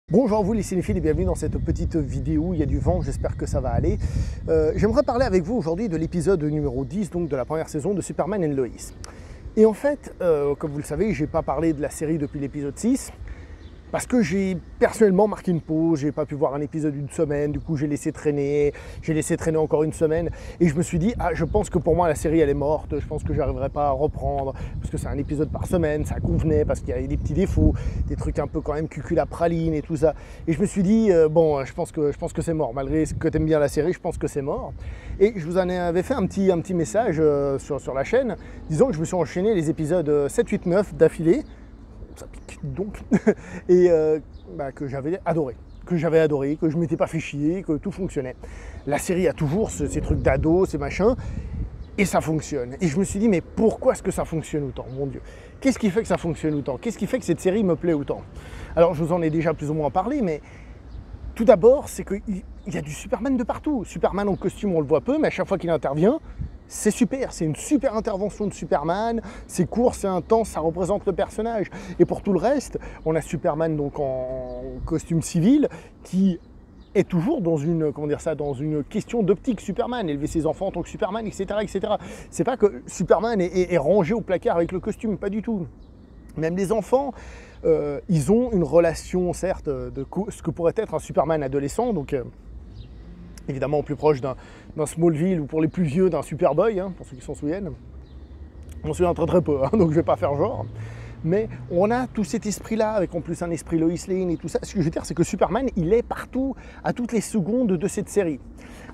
Bonjour à vous les cinéphiles et bienvenue dans cette petite vidéo, il y a du vent, j'espère que ça va aller. J'aimerais parler avec vous aujourd'hui de l'épisode numéro 10 donc de la première saison de Superman and Lois. Et en fait, comme vous le savez, j'ai pas parlé de la série depuis l'épisode 6, parce que j'ai personnellement marqué une pause, j'ai pas pu voir un épisode d'une semaine, du coup j'ai laissé traîner encore une semaine, et je me suis dit, je pense que pour moi la série elle est morte, je pense que j'arriverai pas à reprendre, parce que c'est un épisode par semaine, ça convenait, parce qu'il y avait des petits défauts, des trucs un peu quand même cucul à praline et tout ça, et je me suis dit, bon, je pense que c'est mort, malgré que t'aimes bien la série, je pense que c'est mort, et je vous en avais fait un petit message sur la chaîne, disant que je me suis enchaîné les épisodes 7, 8, 9 d'affilée, ça pique donc, et que j'avais adoré, que je m'étais pas fait chier, que tout fonctionnait. La série a toujours ces trucs d'ado, ces machins, et ça fonctionne. Et je me suis dit, mais pourquoi est-ce que ça fonctionne autant, mon Dieu? Qu'est-ce qui fait que ça fonctionne autant? Qu'est-ce qui fait que cette série me plaît autant? Alors, je vous en ai déjà plus ou moins parlé, mais tout d'abord, c'est qu'il y a du Superman de partout. Superman en costume, on le voit peu, mais à chaque fois qu'il intervient, c'est super, c'est une super intervention de Superman, c'est court, c'est intense, ça représente le personnage. Et pour tout le reste, on a Superman donc en costume civil qui est toujours dans une, dans une question d'optique Superman, élever ses enfants en tant que Superman, etc. etc. C'est pas que Superman est rangé au placard avec le costume, pas du tout. Même les enfants, ils ont une relation, certes, de ce que pourrait être un Superman adolescent, donc évidemment plus proche d'un Smallville, ou pour les plus vieux d'un Superboy, hein, pour ceux qui s'en souviennent. On s'en souvient très peu, hein, donc je vais pas faire genre. Mais on a tout cet esprit-là, avec en plus un esprit Lois Lane et tout ça. Ce que je veux dire, c'est que Superman, il est partout, à toutes les secondes de cette série.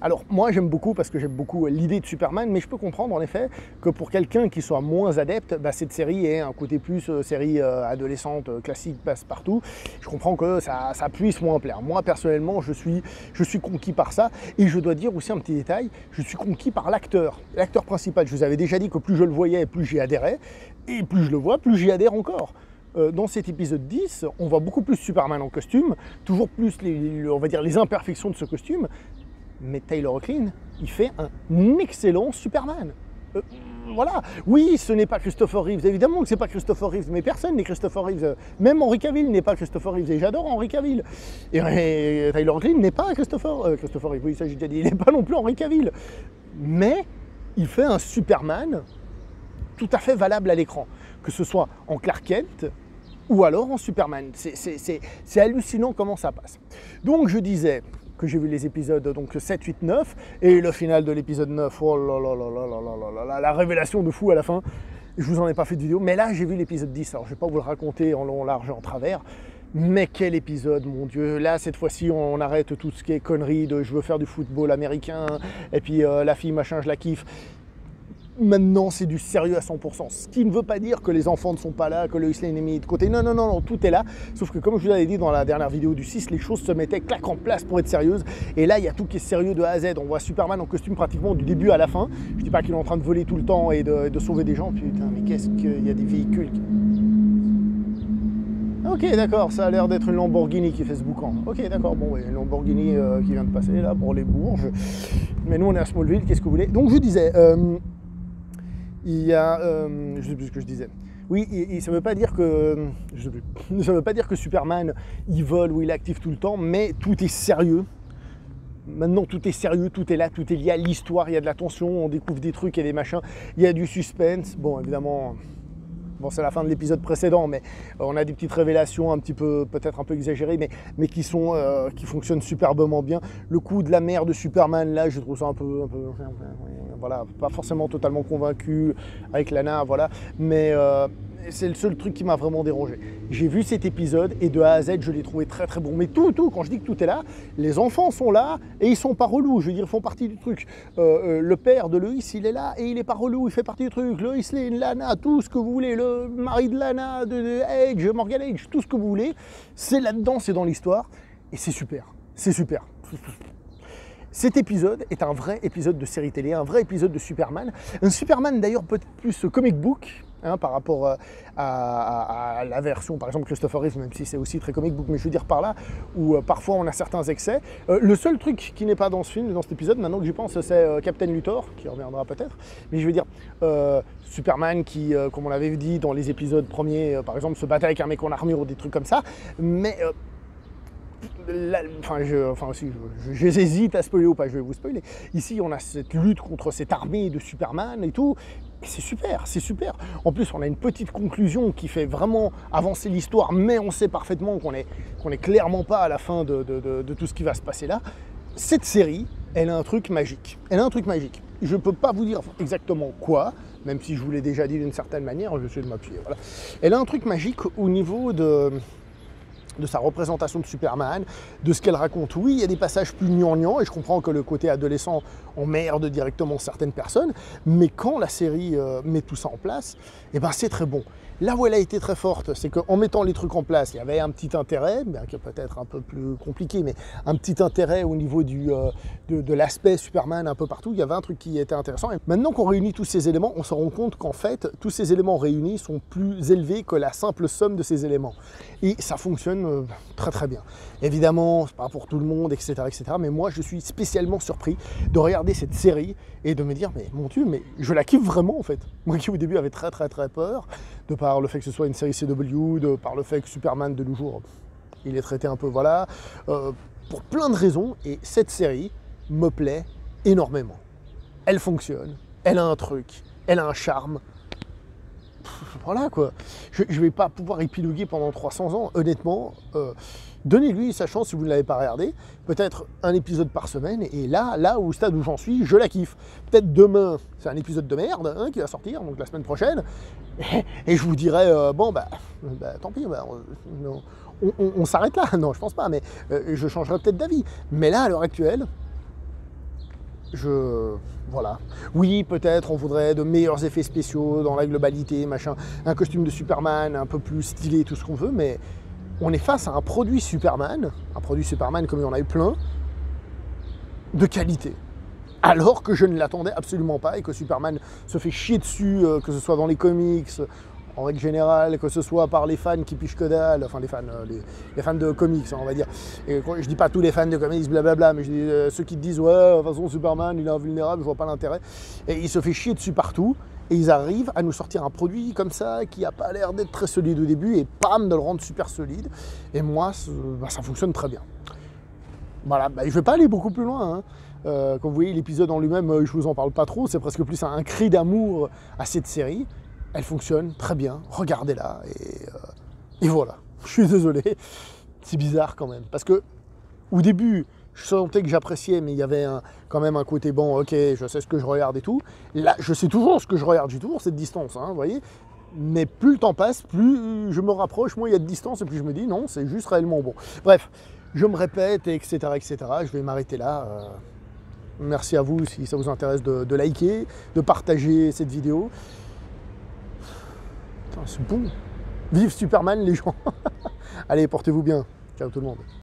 Alors moi j'aime beaucoup, parce que j'aime beaucoup l'idée de Superman, mais je peux comprendre en effet que pour quelqu'un qui soit moins adepte, cette série ait un côté plus série adolescente, classique, passe-partout. Je comprends que ça puisse moins plaire. Moi personnellement, je suis conquis par ça, et je dois dire aussi un petit détail, je suis conquis par l'acteur principal. Je vous avais déjà dit que plus je le voyais, plus j'y adhérais, et plus je le vois, plus j'y adhère encore. Dans cet épisode 10, on voit beaucoup plus Superman en costume, toujours plus on va dire les imperfections de ce costume, mais Tyler Hoechlin, il fait un excellent Superman. Voilà, oui, ce n'est pas Christopher Reeves, évidemment que c'est pas Christopher Reeves, mais personne n'est Christopher Reeves, même Henry Cavill n'est pas Christopher Reeves, et j'adore Henry Cavill. Et Tyler Hoechlin n'est pas Christopher Reeves, oui, ça j'ai déjà dit, il n'est pas non plus Henry Cavill. Mais il fait un Superman tout à fait valable à l'écran, que ce soit en Clark Kent ou alors en Superman. C'est hallucinant comment ça passe. Donc je disais que j'ai vu les épisodes donc 7, 8, 9, et le final de l'épisode 9, oh là là là là là là là, la révélation de fou à la fin. Je vous en ai pas fait de vidéo, mais là j'ai vu l'épisode 10, alors je vais pas vous le raconter en long, en large et en travers, mais quel épisode, mon Dieu. Là, cette fois-ci, on arrête tout ce qui est conneries de je veux faire du football américain, et puis la fille, machin, je la kiffe. Maintenant, c'est du sérieux à 100%. Ce qui ne veut pas dire que les enfants ne sont pas là, que Lois Lane est mis de côté. Non, non, non, non, tout est là. Sauf que, comme je vous l'avais dit dans la dernière vidéo du 6, les choses se mettaient clac en place pour être sérieuses. Et là, il y a tout qui est sérieux de A à Z. On voit Superman en costume pratiquement du début à la fin. Je dis pas qu'il est en train de voler tout le temps et de sauver des gens. Putain, mais qu'est-ce qu'il y a des véhicules qui... Ok, d'accord, ça a l'air d'être une Lamborghini qui fait ce boucan. Ok, d'accord, bon, oui, une Lamborghini qui vient de passer là pour les Bourges. Mais nous, on est à Smallville, qu'est-ce que vous voulez? Donc, je disais... il y a, je sais plus ce que je disais. Oui, et ça ne veut pas dire que, ça veut pas dire que Superman, il vole ou il est actif tout le temps, mais tout est sérieux. Maintenant, tout est sérieux, tout est là, tout est lié à l'histoire, il y a de la tension, on découvre des trucs et des machins, il y a du suspense. Bon, évidemment, bon, c'est la fin de l'épisode précédent, mais on a des petites révélations un petit peu, peut-être un peu exagérées, mais qui fonctionnent superbement bien. Le coup de la mère de Superman, là, je trouve ça un peu voilà, pas forcément totalement convaincu avec Lana, voilà, mais c'est le seul truc qui m'a vraiment dérangé. J'ai vu cet épisode et de A à Z, je l'ai trouvé très très bon. Mais tout, quand je dis que tout est là, les enfants sont là et ils sont pas relous. Je veux dire, ils font partie du truc. Le père de Lois, il est là et il est pas relou, il fait partie du truc. Lois Lane, Lana, tout ce que vous voulez, le mari de Lana, de Edge, Morgan Edge, tout ce que vous voulez, c'est là-dedans, c'est dans l'histoire et c'est super. C'est super. Cet épisode est un vrai épisode de série télé, un vrai épisode de Superman. Un Superman d'ailleurs peut-être plus comic book, hein, par rapport à la version, par exemple, Christopher Reeves, même si c'est aussi très comic book, mais je veux dire par là, où parfois on a certains excès. Le seul truc qui n'est pas dans ce film, dans cet épisode, maintenant que j'y pense, c'est Captain Luthor, qui reviendra peut-être. Mais je veux dire, Superman qui, comme on l'avait dit dans les épisodes premiers, par exemple, se battait avec un mec en armure ou des trucs comme ça. Mais j'hésite à spoiler ou pas, je vais vous spoiler. Ici, on a cette lutte contre cette armée de Superman et tout, et c'est super, c'est super. En plus, on a une petite conclusion qui fait vraiment avancer l'histoire, mais on sait parfaitement qu'on est clairement pas à la fin de tout ce qui va se passer là. Cette série, elle a un truc magique. Elle a un truc magique. Je ne peux pas vous dire exactement quoi, même si je vous l'ai déjà dit d'une certaine manière, je vais essayer de m'appuyer. Voilà. Elle a un truc magique au niveau de sa représentation de Superman, de ce qu'elle raconte. Oui, il y a des passages plus gnangnans, et je comprends que le côté adolescent emmerde directement certaines personnes, mais quand la série met tout ça en place, eh ben c'est très bon. Là où elle a été très forte, c'est qu'en mettant les trucs en place, il y avait un petit intérêt, bien que peut-être un peu plus compliqué, mais un petit intérêt au niveau de l'aspect Superman un peu partout. Il y avait un truc qui était intéressant. Et maintenant qu'on réunit tous ces éléments, on se rend compte qu'en fait, tous ces éléments réunis sont plus élevés que la simple somme de ces éléments. Et ça fonctionne très très bien. Évidemment, c'est pas pour tout le monde, etc., etc. Mais moi, je suis spécialement surpris de regarder cette série et de me dire, mais mon Dieu, mais je la kiffe vraiment en fait. Moi qui au début avait très très très peur, de par le fait que ce soit une série CW, de par le fait que Superman de nos jours, il est traité un peu, voilà, pour plein de raisons. Et cette série me plaît énormément. Elle fonctionne, elle a un truc, elle a un charme. Voilà quoi, je ne vais pas pouvoir épiloguer pendant 300 ans, honnêtement. Donnez-lui sa chance si vous ne l'avez pas regardé, peut-être un épisode par semaine, et là au stade où j'en suis, je la kiffe. Peut-être demain, c'est un épisode de merde qui va sortir, donc la semaine prochaine, et je vous dirai, bon bah tant pis, bah, on s'arrête là. Non, je pense pas, mais je changerai peut-être d'avis. Mais là, à l'heure actuelle, voilà. Oui, peut-être on voudrait de meilleurs effets spéciaux dans la globalité, machin, un costume de Superman un peu plus stylé, tout ce qu'on veut, mais on est face à un produit Superman comme il y en a eu plein, de qualité. Alors que je ne l'attendais absolument pas et que Superman se fait chier dessus, que ce soit dans les comics, en règle générale, que ce soit par les fans qui pichent que dalle, enfin les fans de comics, on va dire. Et je dis pas tous les fans de comics, blablabla, mais je dis ceux qui te disent ouais, de toute façon Superman il est invulnérable, je vois pas l'intérêt. Et il se fait chier dessus partout, et ils arrivent à nous sortir un produit comme ça qui a pas l'air d'être très solide au début, et pam, de le rendre super solide. Et moi, ça fonctionne très bien. Voilà, je vais pas aller beaucoup plus loin, hein. Comme vous voyez, l'épisode en lui-même, je vous en parle pas trop, c'est presque plus un cri d'amour à cette série. Elle fonctionne très bien, regardez-la, et voilà. Je suis désolé, c'est bizarre quand même, parce que au début, je sentais que j'appréciais, mais il y avait quand même un côté, bon, ok, je sais ce que je regarde et tout. Là, je sais toujours ce que je regarde, j'ai toujours cette distance, hein, vous voyez. Mais plus le temps passe, plus je me rapproche, moins il y a de distance, et plus je me dis, non, c'est juste réellement bon. Bref, je me répète, etc., etc. Je vais m'arrêter là. Merci à vous si ça vous intéresse de liker, de partager cette vidéo. C'est bon. Vive Superman les gens. Allez, portez-vous bien. Ciao tout le monde.